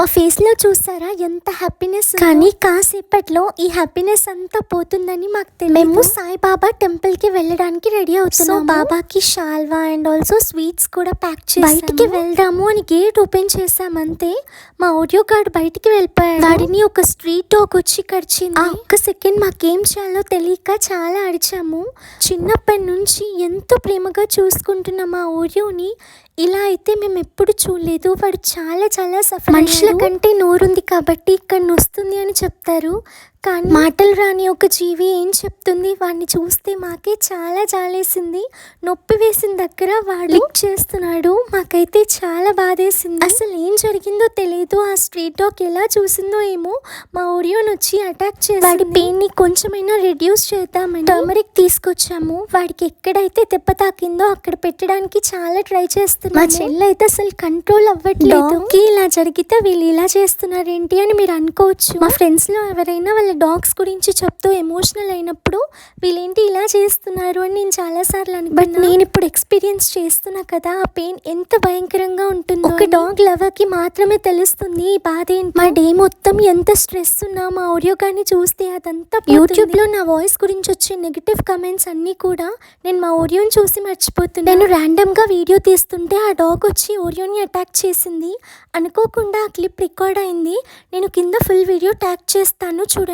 మా ఫేస్లో చూసారా ఎంత హ్యాపీనెస్, కానీ కాసేపట్లో ఈ హ్యాపీనెస్ అంతా పోతుందని మాకు తెలియదు. మేము సాయిబాబా టెంపుల్కి వెళ్ళడానికి రెడీ అవుతున్నాం. బాబాకి షాల్వా అండ్ ఆల్సో స్వీట్స్ కూడా ప్యాక్ చేసి బయటికి వెళ్దాము అని గేట్ ఓపెన్ చేసామంతే మా ఆడియో గార్డ్ బయటికి వెళ్ళిపోయాడు. వాడిని ఒక స్ట్రీట్ డాగ్ వచ్చి కరిచింది. ఆ ఒక్క సెకండ్ మాకేం చేయాలో తెలియక చాలా అడిచాము. చిన్నప్పటి నుంచి ఎంతో ప్రేమగా చూసుకుంటున్న మా ఓరియోని ఇలా అయితే మేము ఎప్పుడు చూడలేదు. వాడు చాలా చాలా సఫర్. మనుషుల కంటే నోరుంది కాబట్టి ఇక్కడ వస్తుంది అని చెప్తారు, కానీ మాటలు రాని ఒక జీవి ఏం చెప్తుంది? వాడిని చూస్తే మాకే చాలా జాలేసింది. నొప్పి వేసిన దగ్గర వాడు లిక్ చేస్తున్నాడు. మాకైతే చాలా బాధేసింది. అసలు ఏం జరిగిందో తెలియదు. ఆ స్ట్రీట్ డాగ్ ఎలా చూసిందో ఏమో మా ఓరియోని వచ్చి అటాక్ చేసి వాడి పెయిన్ ని కొంచెమైనా రెడ్యూస్ చేద్దామని టర్మరిక్ తీసుకొచ్చాము. వాడికి ఎక్కడైతే దెబ్బ తాకిందో అక్కడ పెట్టడానికి చాలా ట్రై చేస్తున్నాం. మా చెల్లి అయితే అసలు కంట్రోల్ అవ్వట్లేదు. ఇలా జరిగితే వీళ్ళు ఇలా చేస్తున్నారేంటి అని మీరు అనుకోవచ్చు. మా ఫ్రెండ్స్ లో ఎవరైనా వాళ్ళ డాగ్స్ గురించి చెప్తూ ఎమోషనల్ అయినప్పుడు వీళ్ళేంటి ఇలా చేస్తున్నారు అని నేను చాలా సార్లు అనుకున్నాను. బట్ నేను ఇప్పుడు ఎక్స్పీరియన్స్ చేస్తున్నా కదా, ఆ పెయిన్ ఎంత భయంకరంగా ఉంటుందో ఒక డాగ్ లవర్ కి మాత్రమే తెలుస్తుంది ఈ బాధ ఏంటి. మా డే మొత్తం ఎంత స్ట్రెస్ ఉన్నా మా ఆడియో గాని చూస్తే అదంతా యూట్యూబ్ లో నా వాయిస్ గురించి వచ్చే నెగిటివ్ కమెంట్స్ అన్ని కూడా నేను మా ఆడియోని చూసి మర్చిపోతున్నాను. నేను ర్యాండమ్ గా వీడియో తీస్తుంటే ఆ డాగ్ వచ్చి ఓరియోని అటాక్ చేసింది. అనుకోకుండా ఆ క్లిప్ రికార్డ్ అయింది. నేను కింద ఫుల్ వీడియో ట్యాగ్ చేస్తాను, చూడండి.